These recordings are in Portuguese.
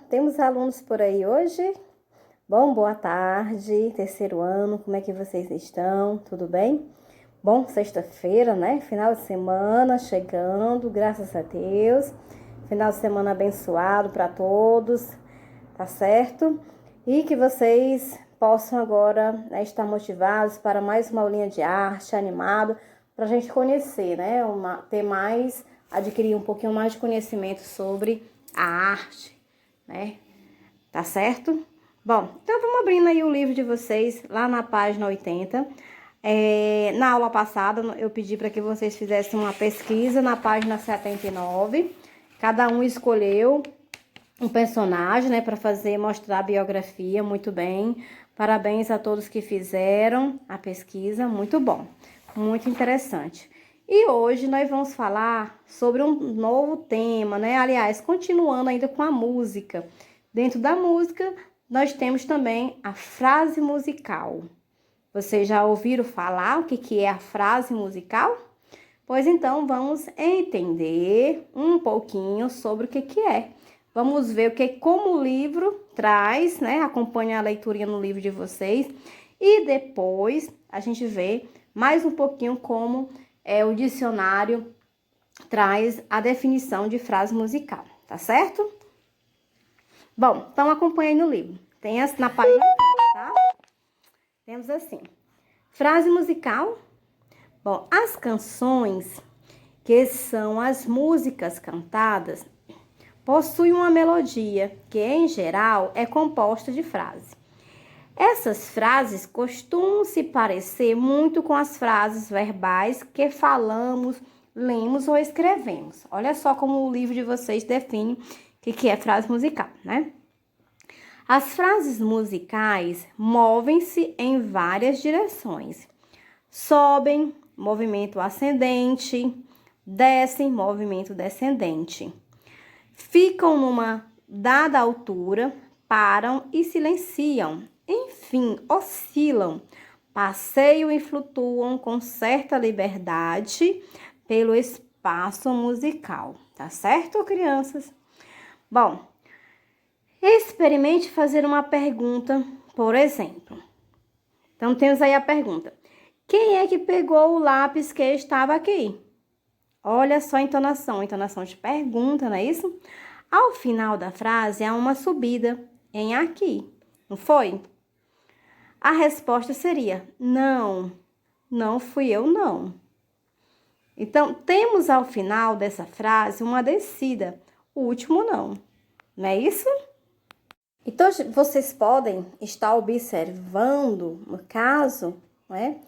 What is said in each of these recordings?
temos alunos por aí hoje? Bom, boa tarde, terceiro ano, como é que vocês estão? Tudo bem? Bom, sexta-feira, né? Final de semana chegando, graças a Deus. Final de semana abençoado para todos, tá certo? E que vocês possam agora, né, estar motivados para mais uma aulinha de arte, animado, para a gente conhecer, né? Ter mais, adquirir um pouquinho mais de conhecimento sobre a arte, né? Tá certo? Bom, então vamos abrindo aí o livro de vocês lá na página 80. Na aula passada eu pedi para que vocês fizessem uma pesquisa na página 79. Cada um escolheu um personagem, né, para mostrar a biografia. Muito bem. Parabéns a todos que fizeram a pesquisa. Muito bom. Muito interessante. E hoje nós vamos falar sobre um novo tema, né? Aliás, continuando ainda com a música. Dentro da música, nós temos também a frase musical. Vocês já ouviram falar o que é a frase musical? Pois então, vamos entender um pouquinho sobre o que é. Vamos ver como o livro traz, né? Acompanhe a leiturinha no livro de vocês. E depois, a gente vê mais um pouquinho como o dicionário traz a definição de frase musical, tá certo? Bom, então acompanhe no livro. Tem na página 20, tá? Temos assim. Frase musical. Bom, as canções, que são as músicas cantadas, possuem uma melodia que, em geral, é composta de frase. Essas frases costumam se parecer muito com as frases verbais que falamos, lemos ou escrevemos. Olha só como o livro de vocês define o que é frase musical, né? As frases musicais movem-se em várias direções. Sobem, movimento ascendente, descem, movimento descendente. Ficam numa dada altura, param e silenciam. Enfim, oscilam, passeiam e flutuam com certa liberdade pelo espaço musical. Tá certo, crianças? Bom, experimente fazer uma pergunta, por exemplo. Então, temos aí a pergunta. Quem é que pegou o lápis que estava aqui? Olha só a entonação de pergunta, não é isso? Ao final da frase, há uma subida em aqui, não foi? A resposta seria, não, não fui eu, não. Então, temos ao final dessa frase uma descida, o último não é isso? Então, vocês podem estar observando, no caso, né?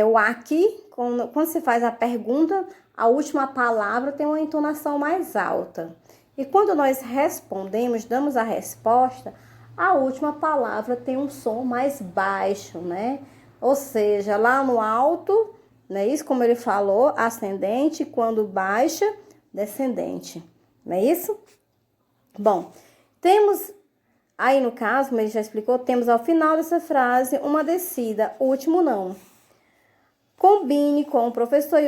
O aqui, quando se faz a pergunta, a última palavra tem uma entonação mais alta. E quando nós respondemos, damos a resposta, a última palavra tem um som mais baixo, né? Ou seja, lá no alto, não é isso? Como ele falou, ascendente, quando baixa, descendente. Não é isso? Bom, temos aí no caso, como ele já explicou, temos ao final dessa frase uma descida, último não. Combine com o professor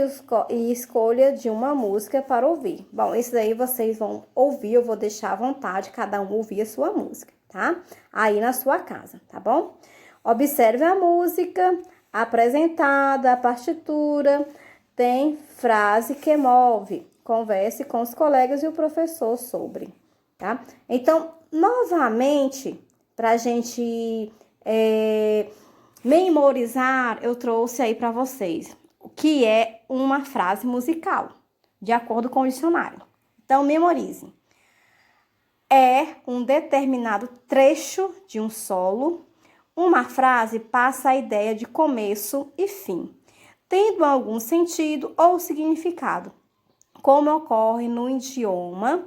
e escolha de uma música para ouvir. Bom, isso daí vocês vão ouvir, eu vou deixar à vontade, cada um ouvir a sua música, tá? Aí na sua casa, tá bom? Observe a música apresentada, a partitura, tem frase que move. Converse com os colegas e o professor sobre, tá? Então, novamente, para a gente memorizar, eu trouxe aí para vocês o que é uma frase musical, de acordo com o dicionário. Então, memorize. É um determinado trecho de um solo. Uma frase passa a ideia de começo e fim, tendo algum sentido ou significado, como ocorre no idioma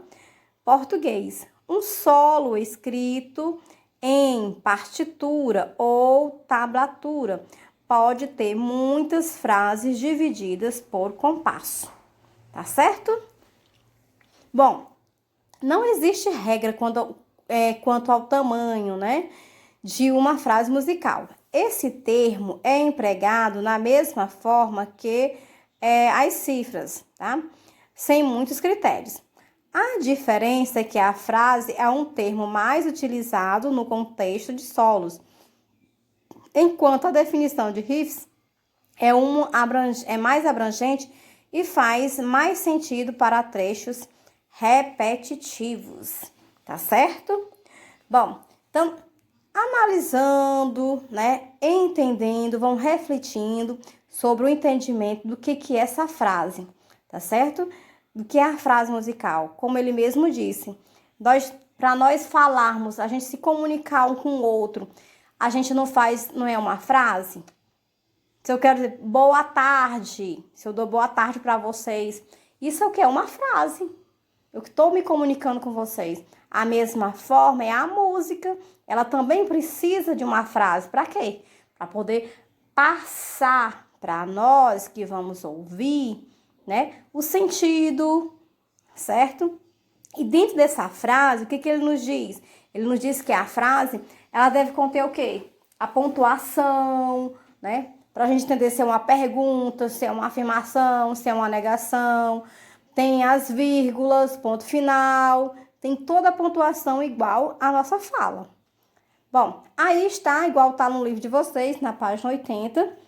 português. Um solo escrito em partitura ou tablatura pode ter muitas frases divididas por compasso, tá certo? Bom, não existe regra quanto ao tamanho, né, de uma frase musical. Esse termo é empregado na mesma forma que as cifras, tá? Sem muitos critérios. A diferença é que a frase é um termo mais utilizado no contexto de solos, enquanto a definição de riffs é mais abrangente e faz mais sentido para trechos repetitivos, tá certo? Bom, então, analisando, né, entendendo, vão refletindo sobre o entendimento do que é essa frase, tá certo? Do que é a frase musical. Como ele mesmo disse, para nós falarmos, a gente se comunicar um com o outro, a gente não é uma frase? Se eu quero dizer boa tarde, se eu dou boa tarde para vocês, isso é o que? É uma frase. Eu estou me comunicando com vocês. A mesma forma é a música. Ela também precisa de uma frase. Para quê? Para poder passar para nós que vamos ouvir, né, o sentido, certo? E dentro dessa frase, o que ele nos diz? Ele nos diz que a frase, ela deve conter o quê? A pontuação, né? Para a gente entender se é uma pergunta, se é uma afirmação, se é uma negação. Tem as vírgulas, ponto final, tem toda a pontuação igual à nossa fala. Bom, aí está, igual está no livro de vocês, na página 80,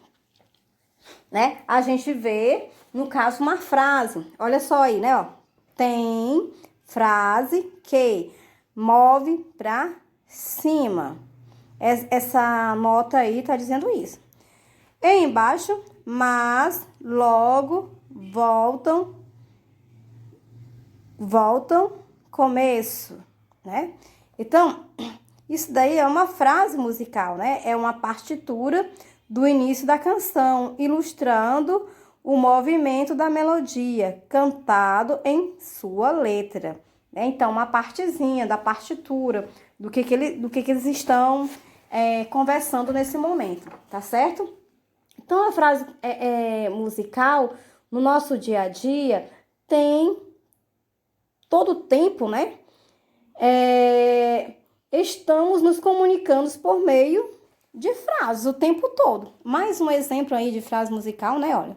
né? A gente vê, no caso, uma frase. Olha só aí, né? Ó. Tem frase que move para cima. Essa nota aí tá dizendo isso. E embaixo, mas logo voltam, começo, né? Então, isso daí é uma frase musical, né? É uma partitura do início da canção, ilustrando o movimento da melodia, cantado em sua letra, né? Então, uma partezinha da partitura, do que eles estão conversando nesse momento, tá certo? Então, a frase musical, no nosso dia a dia, tem todo o tempo, né? Estamos nos comunicando por meio de frases o tempo todo. Mais um exemplo aí de frase musical, né? Olha,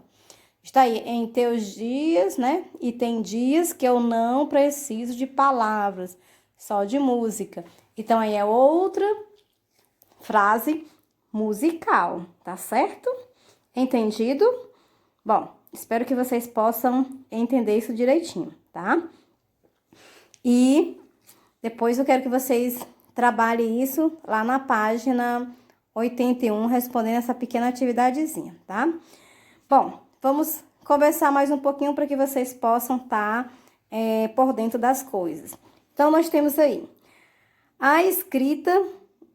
está aí, em teus dias, né? E tem dias que eu não preciso de palavras, só de música. Então, aí é outra frase musical, tá certo? Entendido? Bom, espero que vocês possam entender isso direitinho, tá? E depois eu quero que vocês trabalhem isso lá na página 81, respondendo essa pequena atividadezinha, tá? Bom, vamos conversar mais um pouquinho para que vocês possam estar por dentro das coisas. Então, nós temos aí a escrita,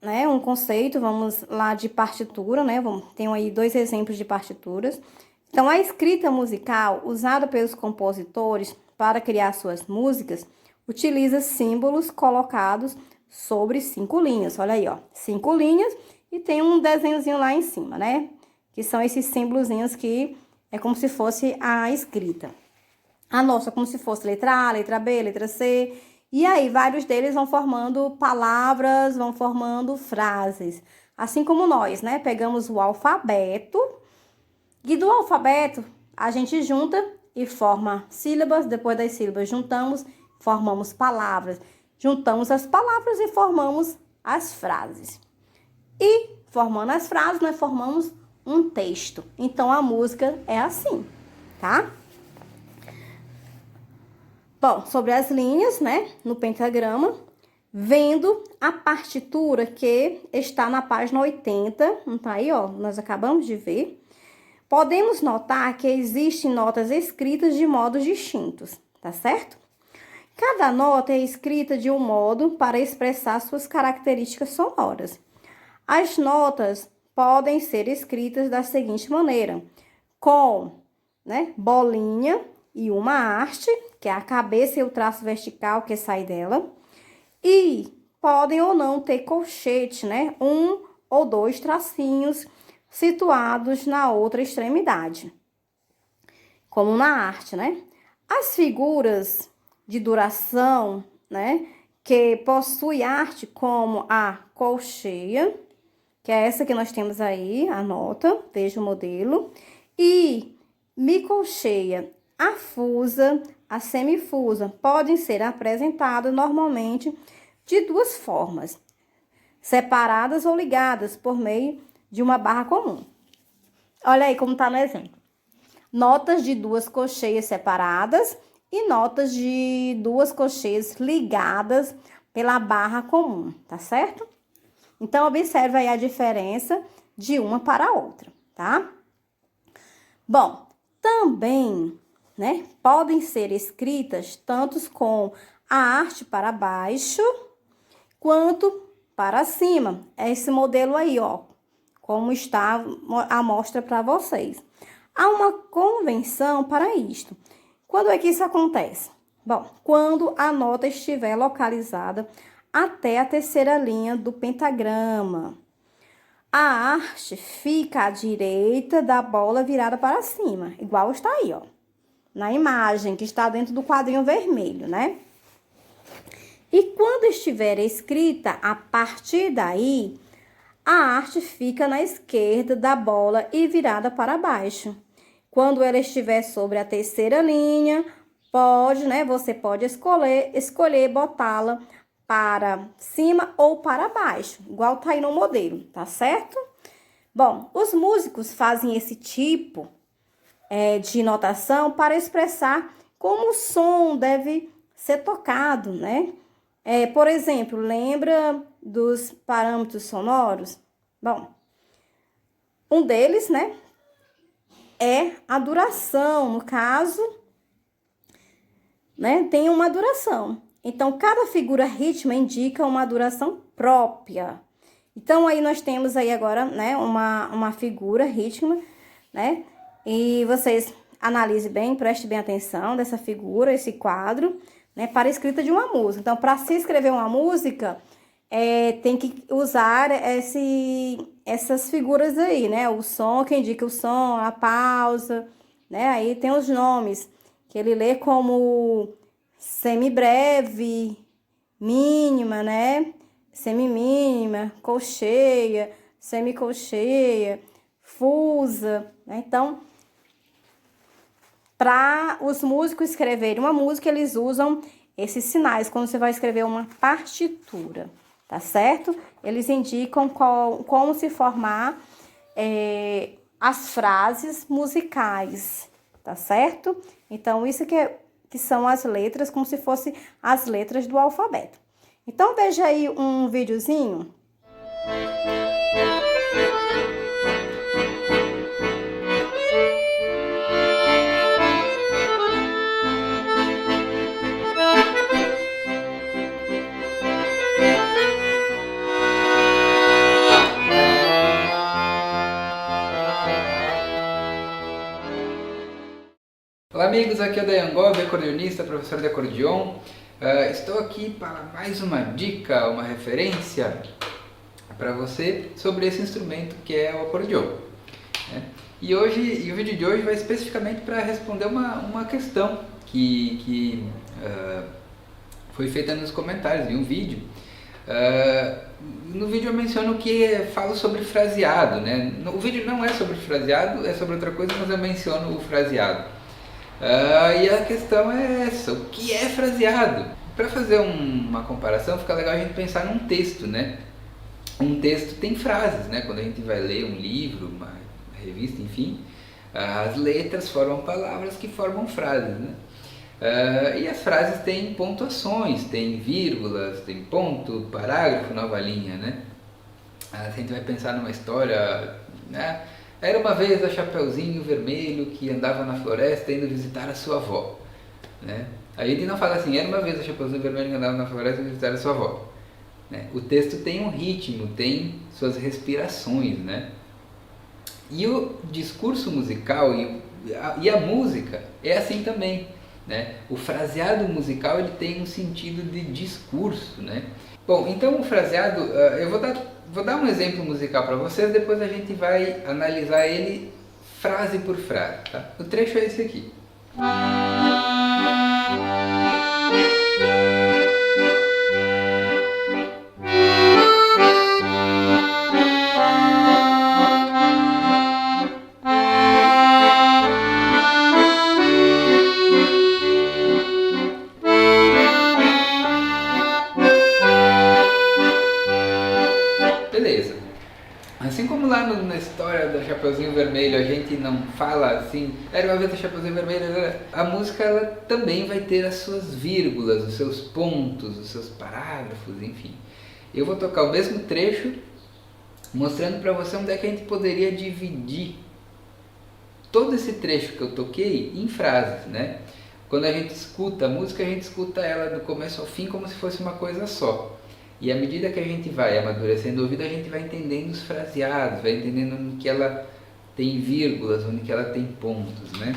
né? Um conceito, vamos lá de partitura, né? Tenho aí 2 exemplos de partituras. Então, a escrita musical, usada pelos compositores para criar suas músicas, utiliza símbolos colocados sobre 5 linhas. Olha aí, ó, 5 linhas e tem um desenhozinho lá em cima, né? Que são esses símbolozinhos que é como se fosse a escrita. A nossa, como se fosse letra A, letra B, letra C. E aí, vários deles vão formando palavras, vão formando frases. Assim como nós, né? Pegamos o alfabeto e do alfabeto a gente junta e forma sílabas. Depois das sílabas juntamos, formamos palavras. Juntamos as palavras e formamos as frases. E formando as frases, nós formamos um texto. Então, a música é assim, tá? Bom, sobre as linhas, né, no pentagrama, vendo a partitura que está na página 80, não tá aí, ó, nós acabamos de ver, podemos notar que existem notas escritas de modos distintos, tá certo? Cada nota é escrita de um modo para expressar suas características sonoras. As notas podem ser escritas da seguinte maneira, com, né, bolinha e uma haste, que é a cabeça e o traço vertical que sai dela, e podem ou não ter colchete, né, 1 ou 2 tracinhos situados na outra extremidade, como na arte, né? As figuras de duração, né, que possui arte como a colcheia, que é essa que nós temos aí, a nota, veja o modelo, e micolcheia. A fusa, a semifusa podem ser apresentadas normalmente de duas formas, separadas ou ligadas por meio de uma barra comum. Olha aí como está no exemplo. Notas de duas cocheias separadas e notas de duas cocheias ligadas pela barra comum, tá certo? Então, observe aí a diferença de uma para a outra, tá? Bom, também, né, podem ser escritas tanto com a arte para baixo quanto para cima. É esse modelo aí, ó, como está a mostra para vocês. Há uma convenção para isto. Quando é que isso acontece? Bom, quando a nota estiver localizada até a terceira linha do pentagrama. A arte fica à direita da bola virada para cima, igual está aí, ó, na imagem que está dentro do quadrinho vermelho, né? E quando estiver escrita a partir daí, a arte fica na esquerda da bola e virada para baixo. Quando ela estiver sobre a terceira linha, você pode escolher botá-la para cima ou para baixo, igual tá aí no modelo, tá certo? Bom, os músicos fazem esse tipo de notação para expressar como o som deve ser tocado, né? Por exemplo, lembra dos parâmetros sonoros? Bom, um deles, né, é a duração, no caso, né, tem uma duração. Então, cada figura rítmica indica uma duração própria. Então, aí nós temos aí agora, né, uma figura rítmica, né? E vocês analisem bem, prestem bem atenção dessa figura, esse quadro, né, para a escrita de uma música. Então, para se escrever uma música, tem que usar essas figuras aí, né? O som, que indica o som, a pausa, né? Aí tem os nomes, que ele lê como semibreve, mínima, né? Semimínima, colcheia, semicolcheia, fusa, né? Então, para os músicos escreverem uma música, eles usam esses sinais quando você vai escrever uma partitura, tá certo? Eles indicam como se formar as frases musicais, tá certo? Então, isso que são as letras, como se fossem as letras do alfabeto. Então, veja aí um videozinho. Olá amigos, aqui é o Dayan Gobi, acordeonista, professor de acordeon. Estou aqui para mais uma dica, uma referência para você sobre esse instrumento que é o acordeon, né? E o vídeo de hoje vai especificamente para responder uma questão que foi feita nos comentários de um vídeo. No vídeo eu menciono que falo sobre fraseado, né? O vídeo não é sobre fraseado, é sobre outra coisa, mas eu menciono o fraseado. E a questão é essa, o que é fraseado? Para fazer uma comparação, fica legal a gente pensar num texto, né? Um texto tem frases, né? Quando a gente vai ler um livro, uma revista, enfim, as letras formam palavras que formam frases, né? E as frases têm pontuações, têm vírgulas, tem ponto, parágrafo, nova linha, né? A gente vai pensar numa história, né? Era uma vez a Chapeuzinho Vermelho que andava na floresta indo visitar a sua avó, né? A gente não fala assim, era uma vez a Chapeuzinho Vermelho que andava na floresta indo visitar a sua avó, né? O texto tem um ritmo, tem suas respirações, né? E o discurso musical e a música é assim também, né? O fraseado musical ele tem um sentido de discurso, né? Bom, então o fraseado, eu vou dar um exemplo musical para vocês, depois a gente vai analisar ele frase por frase, tá? O trecho é esse aqui. Chapeuzinho Vermelho, a gente não fala assim, era uma vez o Chapeuzinho Vermelho, a música ela também vai ter as suas vírgulas, os seus pontos, os seus parágrafos, enfim. Eu vou tocar o mesmo trecho, mostrando para você onde é que a gente poderia dividir todo esse trecho que eu toquei em frases, né? Quando a gente escuta a música, a gente escuta ela do começo ao fim como se fosse uma coisa só. E à medida que a gente vai amadurecendo o ouvido, a gente vai entendendo os fraseados, vai entendendo onde que ela tem vírgulas, onde que ela tem pontos, né?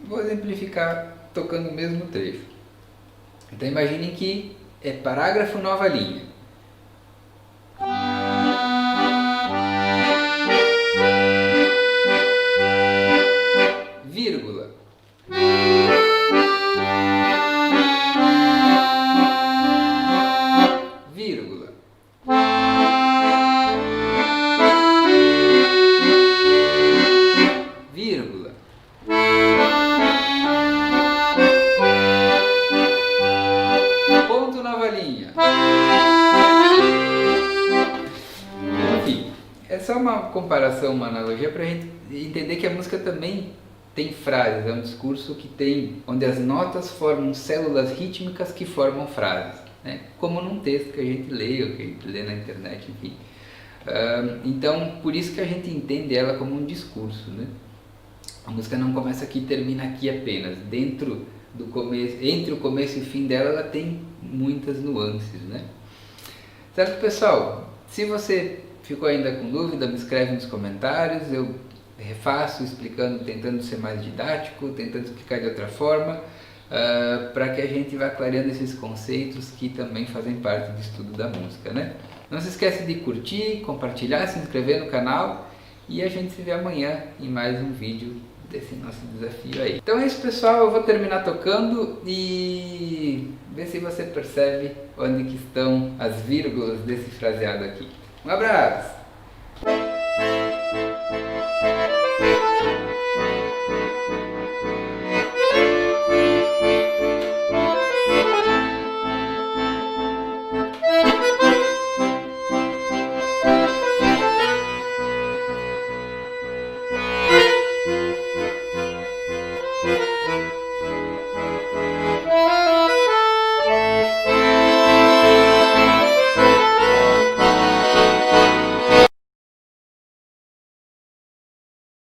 Vou exemplificar tocando o mesmo trecho. Então imaginem que é parágrafo, nova linha. Vírgula. Vírgula. Vírgula. Ponto, nova linha. Enfim, é só uma comparação, uma analogia para a gente entender que a música também tem frases, é um discurso que tem, onde as notas formam células rítmicas que formam frases, né? Como num texto que a gente lê, ou que a gente lê na internet, enfim. Então, por isso que a gente entende ela como um discurso, né? A música não começa aqui e termina aqui apenas. Dentro do começo, entre o começo e o fim dela, ela tem muitas nuances, né? Certo, pessoal? Se você ficou ainda com dúvida, me escreve nos comentários, eu refaço, explicando, tentando ser mais didático, tentando explicar de outra forma, para que a gente vá clareando esses conceitos que também fazem parte do estudo da música, né? Não se esqueça de curtir, compartilhar, se inscrever no canal e a gente se vê amanhã em mais um vídeo desse nosso desafio aí. Então é isso, pessoal, eu vou terminar tocando e ver se você percebe onde que estão as vírgulas desse fraseado aqui. Um abraço!